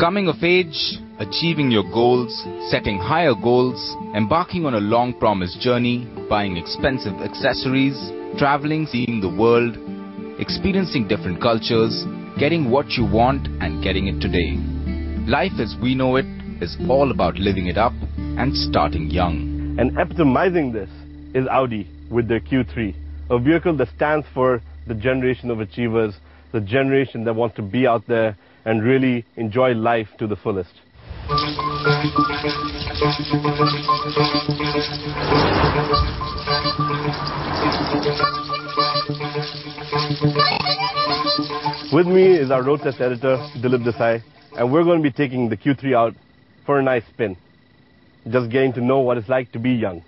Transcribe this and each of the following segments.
Coming of age, achieving your goals, setting higher goals, embarking on a long-promised journey, buying expensive accessories, traveling, seeing the world, experiencing different cultures, getting what you want and getting it today. Life as we know it is all about living it up and starting young. And epitomizing this is Audi with their Q3, a vehicle that stands for the generation of achievers, the generation that wants to be out there and really enjoy life to the fullest. With me is our road test editor, Dilip Desai, and we're going to be taking the Q3 out for a nice spin. Just getting to know what it's like to be young.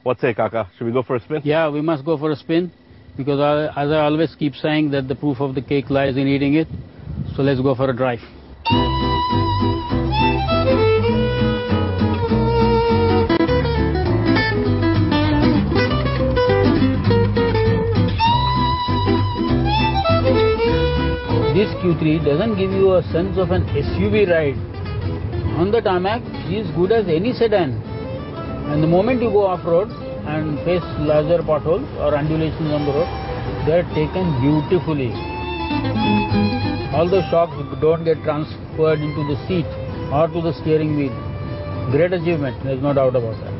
What say, Kaka? Should we go for a spin? Yeah, we must go for a spin, because as I always keep saying that the proof of the cake lies in eating it. So let's go for a drive. This Q3 doesn't give you a sense of an SUV ride. On the tarmac, she is good as any sedan. And the moment you go off-road and face larger potholes or undulations on the road, they are taken beautifully. All the shocks don't get transferred into the seat or to the steering wheel. Great achievement, there's no doubt about that.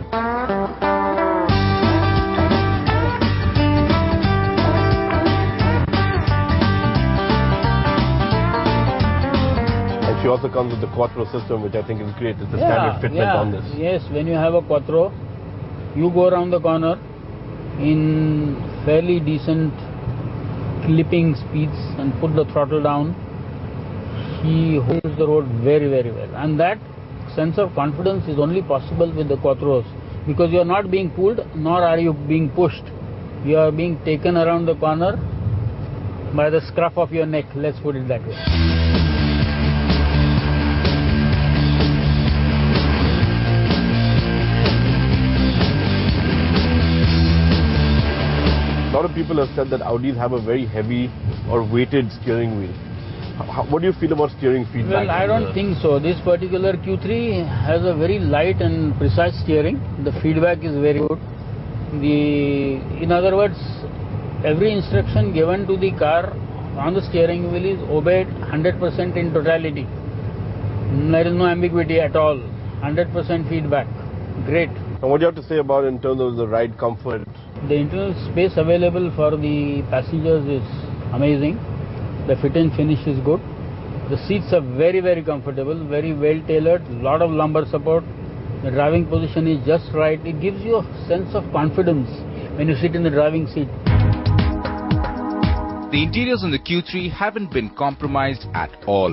And she also comes with the Quattro system, which I think is great. It's the standard fitment on this. Yes, when you have a Quattro, you go around the corner in fairly decent clipping speeds and put the throttle down. She holds the road very, very well. And that sense of confidence is only possible with the Quattros, because you are not being pulled, nor are you being pushed. You are being taken around the corner by the scruff of your neck, let's put it that way. A lot of people have said that Audis have a very heavy or weighted steering wheel. What do you feel about steering feedback? Well, I don't think so. This particular Q3 has a very light and precise steering. The feedback is very good. In other words, every instruction given to the car on the steering wheel is obeyed 100% in totality. There is no ambiguity at all. 100% feedback. Great. And what do you have to say about in terms of the ride comfort? The internal space available for the passengers is amazing. The fit and finish is good. The seats are very, very comfortable, very well tailored, lot of lumbar support. The driving position is just right. It gives you a sense of confidence when you sit in the driving seat. The interiors on the Q3 haven't been compromised at all,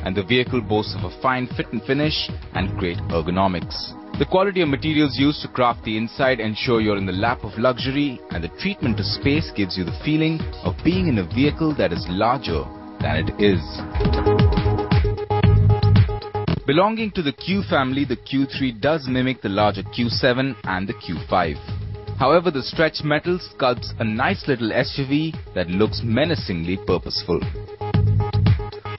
and the vehicle boasts of a fine fit and finish and great ergonomics. The quality of materials used to craft the inside ensure you're in the lap of luxury, and the treatment to space gives you the feeling of being in a vehicle that is larger than it is. Belonging to the Q family, the Q3 does mimic the larger Q7 and the Q5. However, the stretched metal sculpts a nice little SUV that looks menacingly purposeful.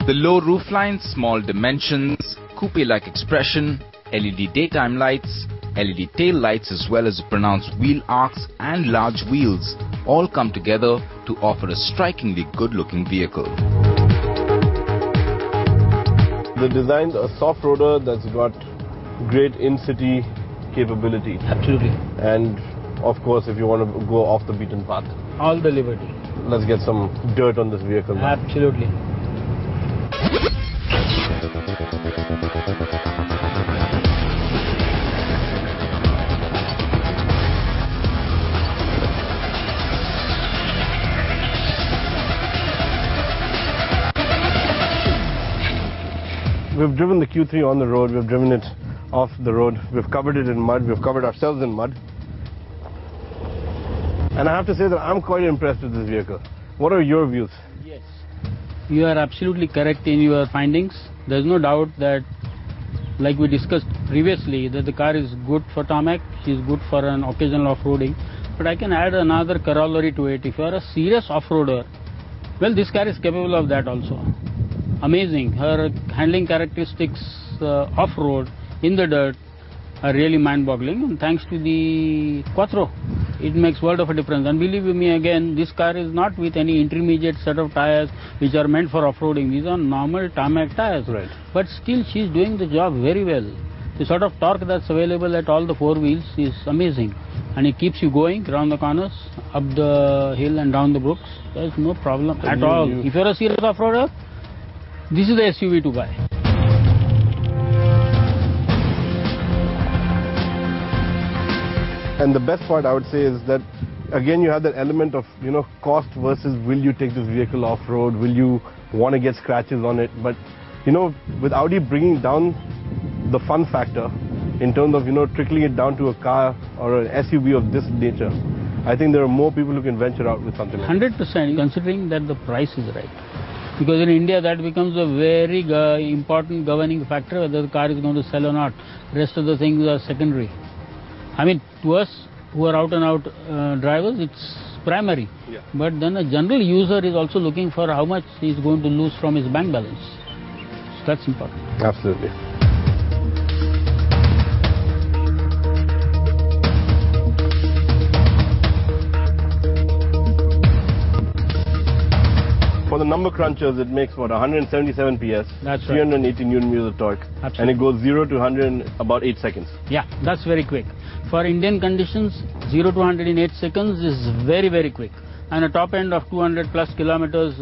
The low roofline, small dimensions, coupe-like expression, LED daytime lights, LED tail lights, as well as pronounced wheel arcs and large wheels all come together to offer a strikingly good-looking vehicle. The design's a soft roader that's got great in-city capability. Absolutely. And of course, if you want to go off the beaten path. All the liberty. Let's get some dirt on this vehicle now. Absolutely. We've driven the Q3 on the road, we've driven it off the road, we've covered it in mud, we've covered ourselves in mud. And I have to say that I'm quite impressed with this vehicle. What are your views? Yes, you are absolutely correct in your findings. There's no doubt that, like we discussed previously, that the car is good for tarmac, she's good for an occasional off-roading. But I can add another corollary to it. If you are a serious off-roader, well, this car is capable of that also. amazing. Her handling characteristics off-road, in the dirt, are really mind-boggling. And thanks to the Quattro, it makes world of a difference. And believe me, again, this car is not with any intermediate set of tires which are meant for off-roading. These are normal tarmac tires. Right. But still, she's doing the job very well. The sort of torque that's available at all the four wheels is amazing. And it keeps you going around the corners, up the hill and down the brooks. There's no problem at all. If you're a serious off-roader, this is the SUV to buy. And the best part, I would say, is that again you have that element of, you know, cost versus will you take this vehicle off-road, will you want to get scratches on it. But, you know, with Audi bringing down the fun factor in terms of, you know, trickling it down to a car or an SUV of this nature, I think there are more people who can venture out with something like 100%, considering that the price is right. Because in India, that becomes a very important governing factor, whether the car is going to sell or not. Rest of the things are secondary. I mean, to us who are out-and-out drivers, it's primary. Yeah. But then a general user is also looking for how much he's going to lose from his bank balance. So that's important. Absolutely. For the number crunchers, it makes what, 177 PS, That's right. 380 Newton meters of torque, Absolutely. and it goes 0 to 100 in about 8 seconds. Yeah, that's very quick. For Indian conditions, 0 to 100 in 8 seconds is very, very quick. And a top end of 200 plus kilometers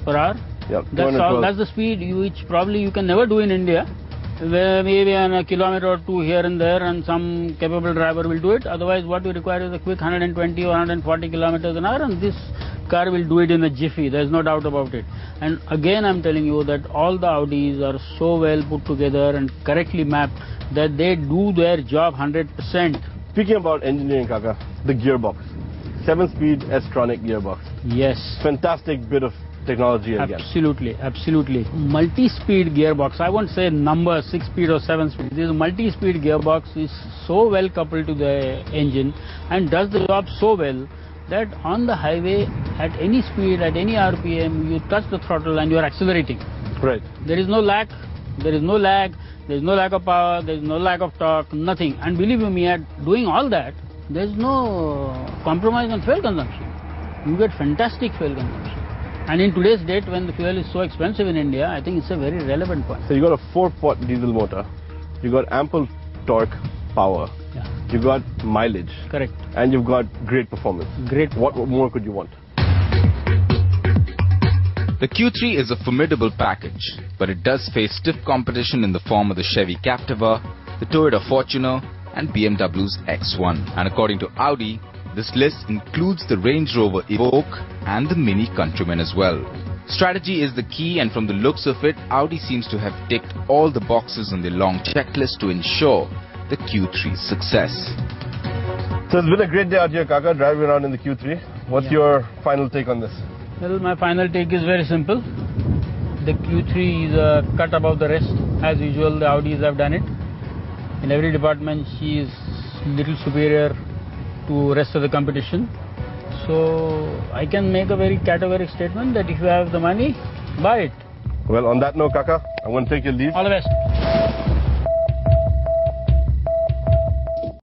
per hour. Yep, That's all. That's the speed which probably you can never do in India. Where maybe on a kilometer or two here and there, and some capable driver will do it. Otherwise, what we require is a quick 120 or 140 kilometers an hour, and this car will do it in a jiffy. There's no doubt about it. And again, I'm telling you that all the Audis are so well put together and correctly mapped that they do their job 100%. Speaking about engineering, Kaka, the gearbox, 7-speed S-tronic gearbox. Yes. Fantastic bit of technology again. Absolutely, absolutely. Multi-speed gearbox. I won't say number 6-speed or 7-speed. This multi-speed gearbox is so well coupled to the engine and does the job so well that on the highway, at any speed, at any RPM, you touch the throttle and you are accelerating. Right. There is no lag, there is no lag, there is no lack of power, there is no lack of torque, nothing. And believe me, at doing all that, there is no compromise on fuel consumption. You get fantastic fuel consumption. And in today's date, when the fuel is so expensive in India, I think it's a very relevant point. So you got a 4-pot diesel motor, you got ample torque, power, Yeah. you got mileage, Correct. and you've got great performance. Great. What more could you want? The Q3 is a formidable package, but it does face stiff competition in the form of the Chevy Captiva, the Toyota Fortuner, and BMW's X1. And according to Audi, this list includes the Range Rover Evoque and the Mini Countryman as well. Strategy is the key, and from the looks of it, Audi seems to have ticked all the boxes on their long checklist to ensure the Q3's success. So it's been a great day out here, Kaka, driving around in the Q3. What's your final take on this? Well, my final take is very simple. The Q3 is a cut above the rest. As usual, the Audis have done it. In every department, she is little superior to rest of the competition. So I can make a very categoric statement that if you have the money, buy it. Well, on that note, Kaka, I'm going to take your leave. All the best.